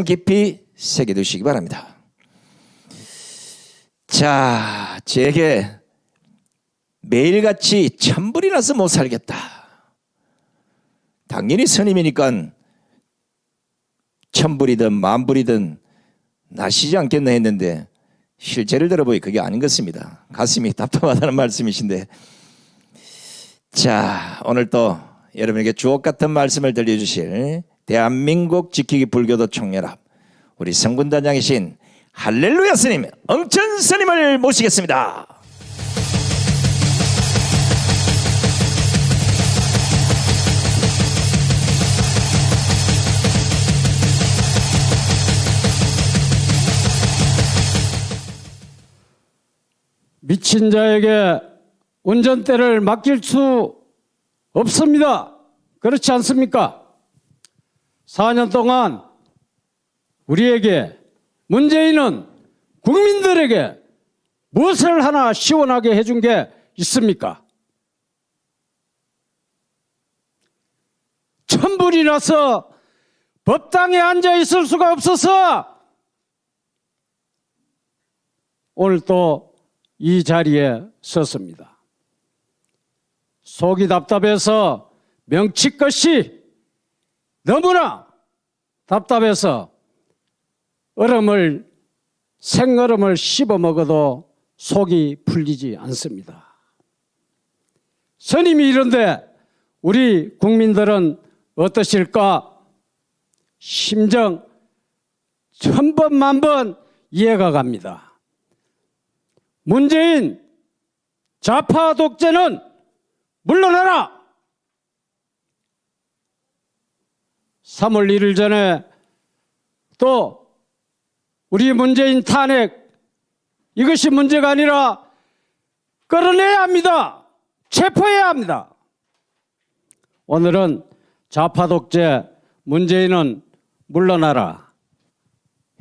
깊이 새겨두시기 바랍니다. 자, 제게 매일같이 천불이 나서 못 살겠다. 당연히 스님이니까 천불이든 만불이든 나시지 않겠나 했는데 실제를 들어보니 그게 아닌 것입니다. 가슴이 답답하다는 말씀이신데, 자, 오늘 또 여러분에게 주옥 같은 말씀을 들려주실 대한민국 지키기 불교도 총연합 우리 성군단장이신 할렐루야 스님, 엄천 스님을 모시겠습니다. 미친 자에게 운전대를 맡길 수 없습니다. 그렇지 않습니까? 4년 동안 우리에게, 문재인은 국민들에게 무엇을 하나 시원하게 해준 게 있습니까? 천불이 나서 법당에 앉아 있을 수가 없어서 오늘 또 이 자리에 섰습니다. 속이 답답해서 명치것이 너무나 답답해서 생얼음을 씹어 먹어도 속이 풀리지 않습니다. 스님이 이런데 우리 국민들은 어떠실까? 심정 천번 만번 이해가 갑니다. 문재인 좌파 독재는 물러나라! 3월 1일 전에 또 우리 문재인 탄핵, 이것이 문제가 아니라 끌어내야 합니다. 체포해야 합니다. 오늘은 좌파 독재 문재인은 물러나라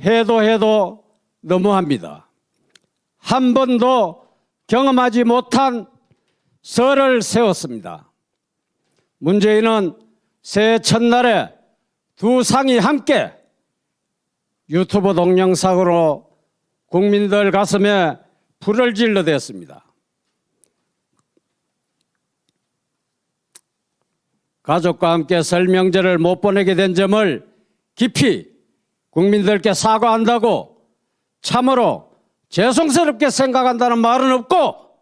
해도 너무합니다. 한 번도 경험하지 못한 설을 세웠습니다. 문재인은 새해 첫날에 두 상이 함께 유튜브 동영상으로 국민들 가슴에 불을 질러댔습니다. 가족과 함께 설 명절을 못 보내게 된 점을 깊이 국민들께 사과한다고 참으로 죄송스럽게 생각한다는 말은 없고,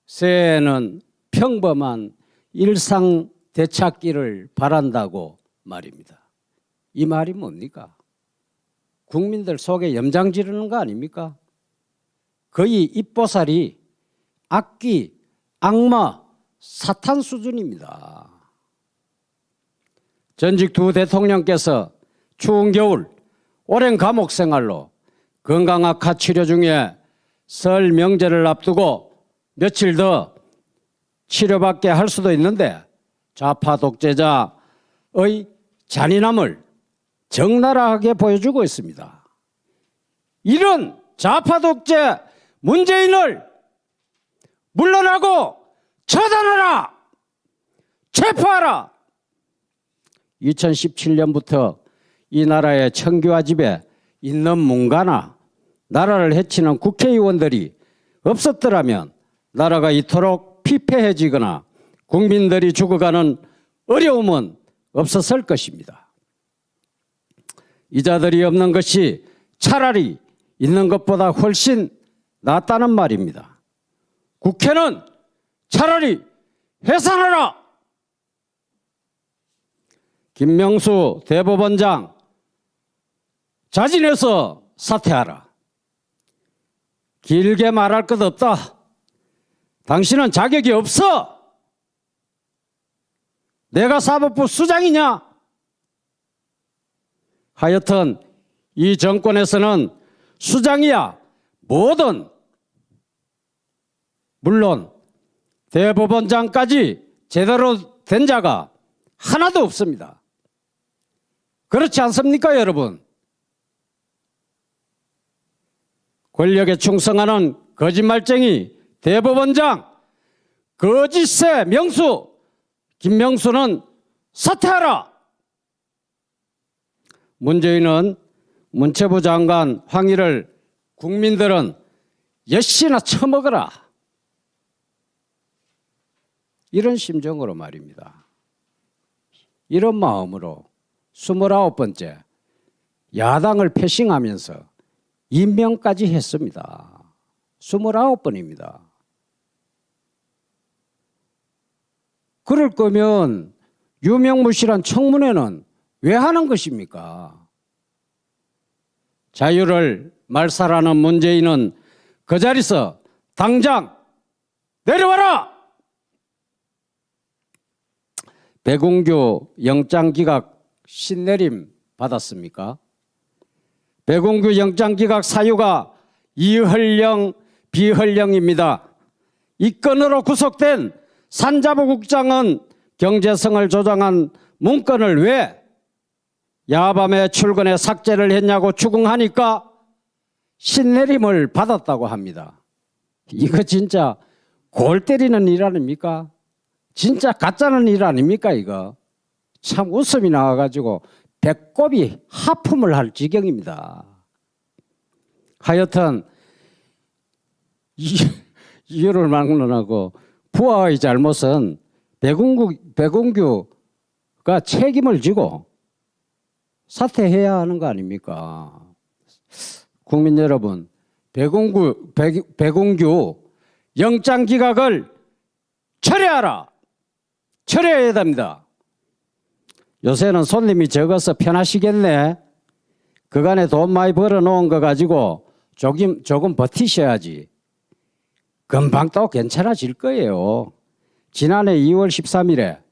새해에는 평범한 일상 되찾기를 바란다고 말입니다. 이 말이 뭡니까? 국민들 속에 염장 지르는 거 아닙니까? 거의 입보살이 악귀, 악마, 사탄 수준입니다. 전직 두 대통령께서 추운 겨울 오랜 감옥 생활로 건강악화 치료 중에 설 명절을 앞두고 며칠 더 치료받게 할 수도 있는데 좌파 독재자의 잔인함을 적나라하게 보여주고 있습니다. 이런 좌파 독재 문재인을 물러나고 처단하라! 체포하라! 2017년부터 이 나라의 청교화 집에 있는 문가나 나라를 해치는 국회의원들이 없었더라면 나라가 이토록 피폐해지거나 국민들이 죽어가는 어려움은 없었을 것입니다. 이자들이 없는 것이 차라리 있는 것보다 훨씬 낫다는 말입니다. 국회는 차라리 해산하라! 김명수 대법원장 자진해서 사퇴하라. 길게 말할 것 없다. 당신은 자격이 없어. 내가 사법부 수장이냐? 하여튼 이 정권에서는 수장이야 뭐든, 물론 대법원장까지 제대로 된 자가 하나도 없습니다. 그렇지 않습니까, 여러분? 권력에 충성하는 거짓말쟁이 대법원장, 거짓새 명수 김명수는 사퇴하라! 문재인은 문체부 장관 황희를 국민들은 엿이나 처먹어라. 이런 심정으로 말입니다. 이런 마음으로 29번째 야당을 패싱하면서 임명까지 했습니다. 29번입니다. 그럴 거면 유명무실한 청문회는 왜 하는 것입니까? 자유를 말살하는 문재인은 그 자리에서 당장 내려와라! 백운규 영장기각 신내림 받았습니까? 백운규 영장기각 사유가 이헌령, 비헌령입니다. 이 건으로 구속된 산자부 국장은 경제성을 조장한 문건을 왜 야밤에 출근해 삭제를 했냐고 추궁하니까 신내림을 받았다고 합니다. 이거 진짜 골 때리는 일 아닙니까? 진짜 가짜는 일 아닙니까 이거? 참 웃음이 나와가지고 배꼽이 하품을 할 지경입니다. 하여튼 이유를 막론하고 부하의 잘못은 백운규가 책임을 지고 사퇴해야 하는 거 아닙니까? 국민 여러분, 백운규 영장 기각을 철회하라. 철회해야 됩니다. 요새는 손님이 적어서 편하시겠네. 그간에 돈 많이 벌어놓은 거 가지고 조금 버티셔야지. 금방 또 괜찮아질 거예요. 지난해 2월 13일에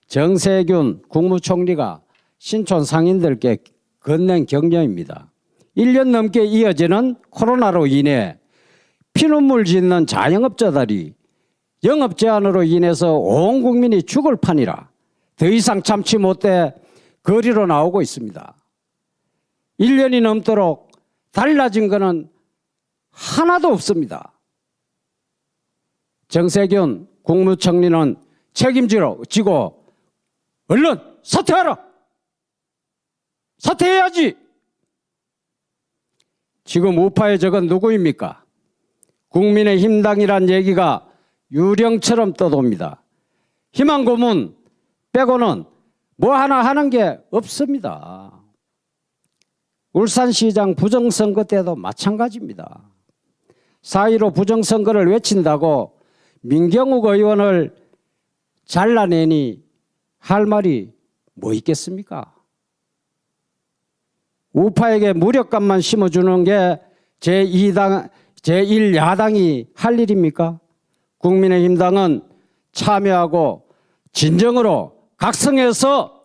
정세균 국무총리가 신촌 상인들께 건넨 격려입니다. 1년 넘게 이어지는 코로나로 인해 피눈물 짓는 자영업자들이 영업 제한으로 인해서 온 국민이 죽을 판이라 더 이상 참지 못해 거리로 나오고 있습니다. 1년이 넘도록 달라진 것은 하나도 없습니다. 정세균 국무총리는 책임지고 얼른 사퇴하라. 사퇴해야지. 지금 우파의 적은 누구입니까? 국민의힘당이란 얘기가 유령처럼 떠돕니다. 희망고문 빼고는 뭐 하나 하는 게 없습니다. 울산시장 부정선거 때도 마찬가지입니다. 4.15 부정선거를 외친다고 민경욱 의원을 잘라내니 할 말이 뭐 있겠습니까? 우파에게 무력감만 심어주는 게 제1야당이 할 일입니까? 국민의힘당은 참여하고 진정으로 각성해서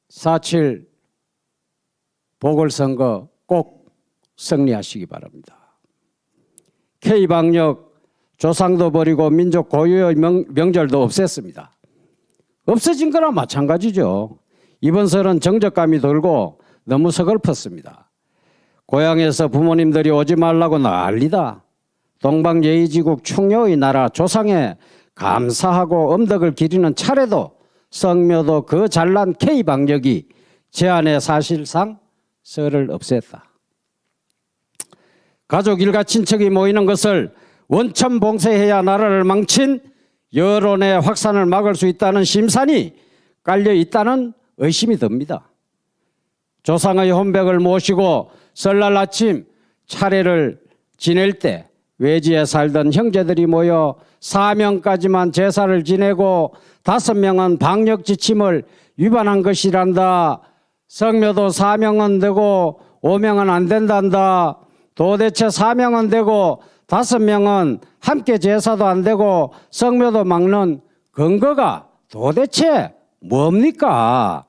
4.7 보궐선거 꼭 승리하시기 바랍니다. K방역 조상도 버리고 민족 고유의 명절도 없앴습니다. 없어진 거나 마찬가지죠. 이번 설은 정적감이 돌고 너무 서글펐습니다. 고향에서 부모님들이 오지 말라고 난리다. 동방예의지국 충효의 나라 조상에 감사하고 엄덕을 기리는 차례도 성묘도 그 잘난 K방역이 제안에 사실상 설을 없앴다. 가족 일가 친척이 모이는 것을 원천 봉쇄해야 나라를 망친 여론의 확산을 막을 수 있다는 심산이 깔려 있다는 의심이 듭니다. 조상의 혼백을 모시고 설날 아침 차례를 지낼 때 외지에 살던 형제들이 모여 4명까지만 제사를 지내고 5명은 방역 지침을 위반한 것이란다. 성묘도 4명은 되고 5명은 안 된단다. 도대체 4명은 되고 5명은 함께 제사도 안 되고 성묘도 막는 근거가 도대체 뭡니까?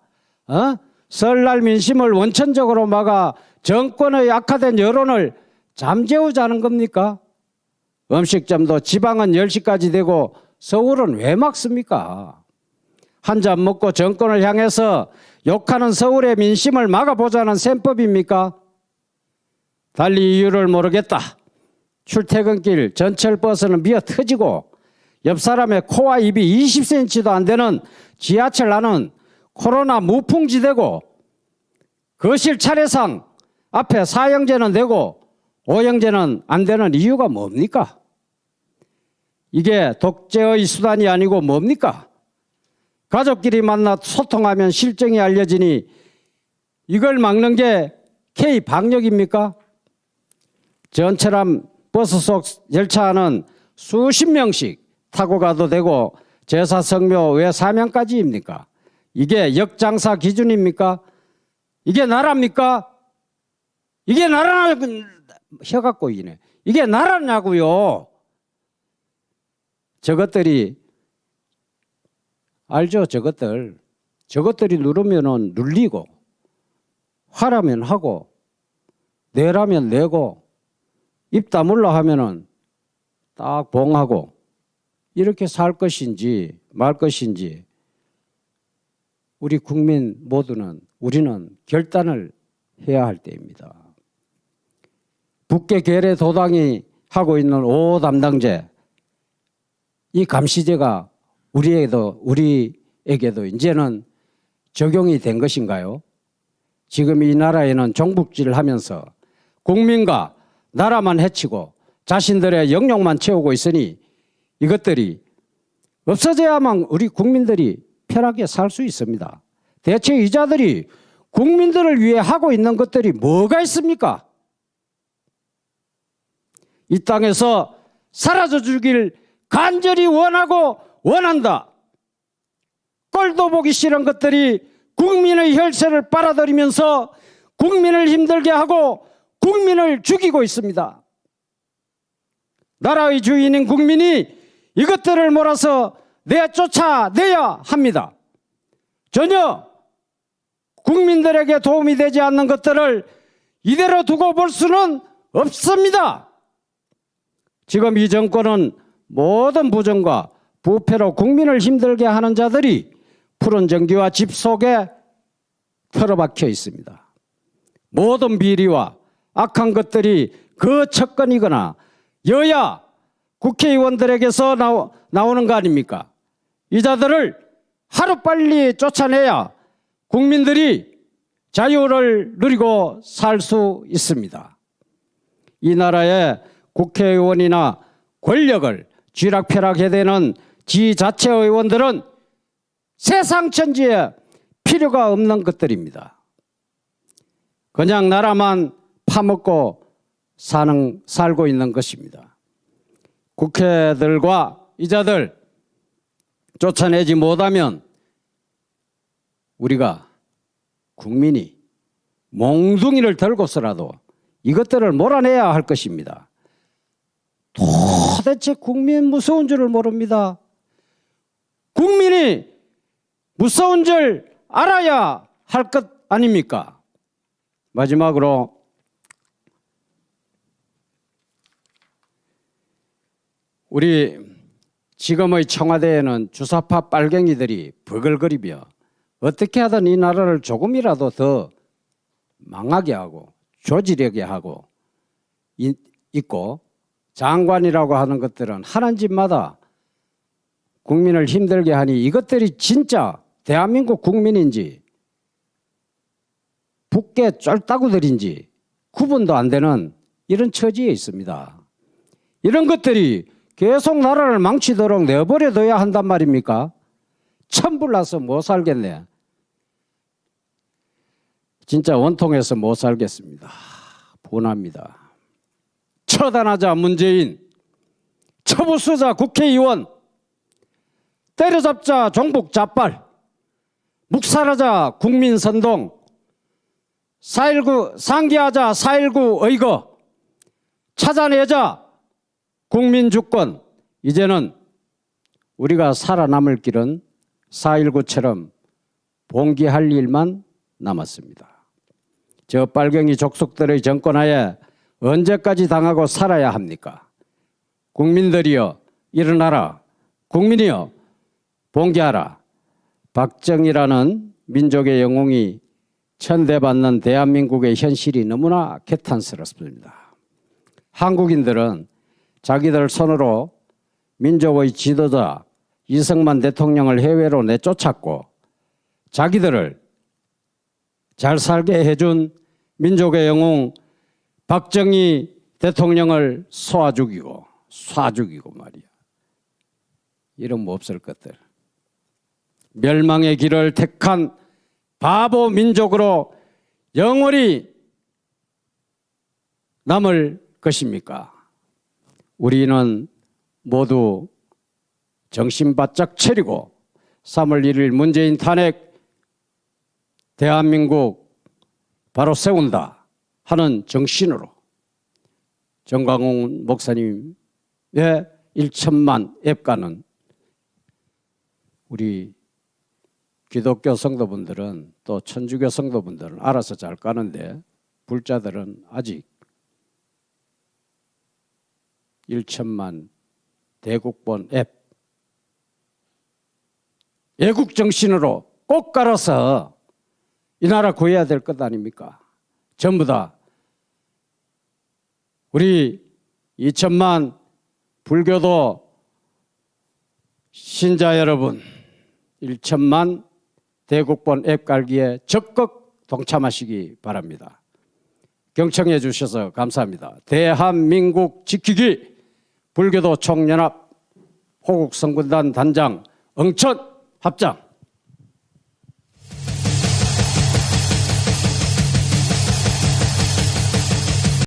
설날 민심을 원천적으로 막아 정권의 악화된 여론을 잠재우자는 겁니까? 음식점도 지방은 10시까지 되고 서울은 왜 막습니까? 한 잔 먹고 정권을 향해서 욕하는 서울의 민심을 막아보자는 셈법입니까? 달리 이유를 모르겠다. 출퇴근길 전철버스는 미어 터지고 옆 사람의 코와 입이 20cm도 안 되는 지하철 안은 코로나 무풍지되고 거실 차례상 앞에 4형제는 되고 5형제는 안 되는 이유가 뭡니까? 이게 독재의 수단이 아니고 뭡니까? 가족끼리 만나 소통하면 실정이 알려지니 이걸 막는 게 K방역입니까? 전처럼 버스 속 열차 안은 수십 명씩 타고 가도 되고 제사 성묘 왜 사명까지입니까? 이게 역장사 기준입니까? 이게 나라입니까? 이게 나라 혀가 꼬이네. 이게 나라냐고요. 저것들이 알죠? 저것들이 누르면은 눌리고 하라면 하고 내라면 내고 입 다물라 하면은 딱 봉하고 이렇게 살 것인지 말 것인지 우리 국민 모두는 우리는 결단을 해야 할 때입니다. 북계 계례 도당이 하고 있는 5 담당제 이 감시제가 우리에게도 이제는 적용이 된 것인가요? 지금 이 나라에는 종북질을 하면서 국민과 나라만 해치고 자신들의 영역만 채우고 있으니 이것들이 없어져야만 우리 국민들이 편하게 살 수 있습니다. 대체 이 자들이 국민들을 위해 하고 있는 것들이 뭐가 있습니까? 이 땅에서 사라져 주길 간절히 원하고 원한다. 꼴도 보기 싫은 것들이 국민의 혈세를 빨아들이면서 국민을 힘들게 하고 국민을 죽이고 있습니다. 나라의 주인인 국민이 이것들을 몰아서 내쫓아내야 합니다. 전혀 국민들에게 도움이 되지 않는 것들을 이대로 두고 볼 수는 없습니다. 지금 이 정권은 모든 부정과 부패로 국민을 힘들게 하는 자들이 푸른 전기와 집 속에 틀어박혀 있습니다. 모든 비리와 악한 것들이 그 척건이거나 여야 국회의원들에게서 나오는 거 아닙니까? 이 자들을 하루빨리 쫓아내야 국민들이 자유를 누리고 살 수 있습니다. 이 나라의 국회의원이나 권력을 쥐락펴락해대는 지자체 의원들은 세상 천지에 필요가 없는 것들입니다. 그냥 나라만 파먹고 살고 있는 것입니다. 국회들과 이자들 쫓아내지 못하면 우리가 국민이 몽둥이를 들고서라도 이것들을 몰아내야 할 것입니다. 도대체 국민 무서운 줄을 모릅니다. 국민이 무서운 줄 알아야 할 것 아닙니까? 마지막으로 우리 지금의 청와대에는 주사파 빨갱이들이 버글거리며 어떻게 하든 이 나라를 조금이라도 더 망하게 하고 조지려게 하고 있고 장관이라고 하는 것들은 하는 짓마다 국민을 힘들게 하니 이것들이 진짜 대한민국 국민인지 북계 쫄따구들인지 구분도 안 되는 이런 처지에 있습니다. 이런 것들이 계속 나라를 망치도록 내버려둬야 한단 말입니까? 천불나서 못 살겠네. 진짜 원통해서 못 살겠습니다. 분합니다. 처단하자 문재인, 처부수자 국회의원, 때려잡자 종북 자빨, 묵살하자 국민선동, 4.19 상기하자 4.19 의거, 찾아내자 국민주권. 이제는 우리가 살아남을 길은 4.19처럼 봉기할 일만 남았습니다. 저 빨갱이 족속들의 정권하에 언제까지 당하고 살아야 합니까? 국민들이여 일어나라. 국민이여 봉기하라. 박정희라는 민족의 영웅이 천대받는 대한민국의 현실이 너무나 개탄스럽습니다. 한국인들은 자기들 손으로 민족의 지도자 이승만 대통령을 해외로 내쫓았고 자기들을 잘 살게 해준 민족의 영웅 박정희 대통령을 쏴 죽이고 말이야. 이런 뭐 없을 것들. 멸망의 길을 택한 바보 민족으로 영원히 남을 것입니까? 우리는 모두 정신 바짝 차리고 3월 1일 문재인 탄핵 대한민국 바로 세운다 하는 정신으로 정광훈 목사님의 1천만 앱가는 우리 기독교 성도분들은 또 천주교 성도분들은 알아서 잘 까는데 불자들은 아직 1천만 대국본 앱 애국 정신으로 꼭 깔아서 이 나라 구해야 될 것 아닙니까? 전부 다 우리 2천만 불교도 신자 여러분 1천만 대국본 앱 깔기에 적극 동참하시기 바랍니다. 경청해 주셔서 감사합니다. 대한민국 지키기 불교도 총연합 호국성군단 단장 응천 합장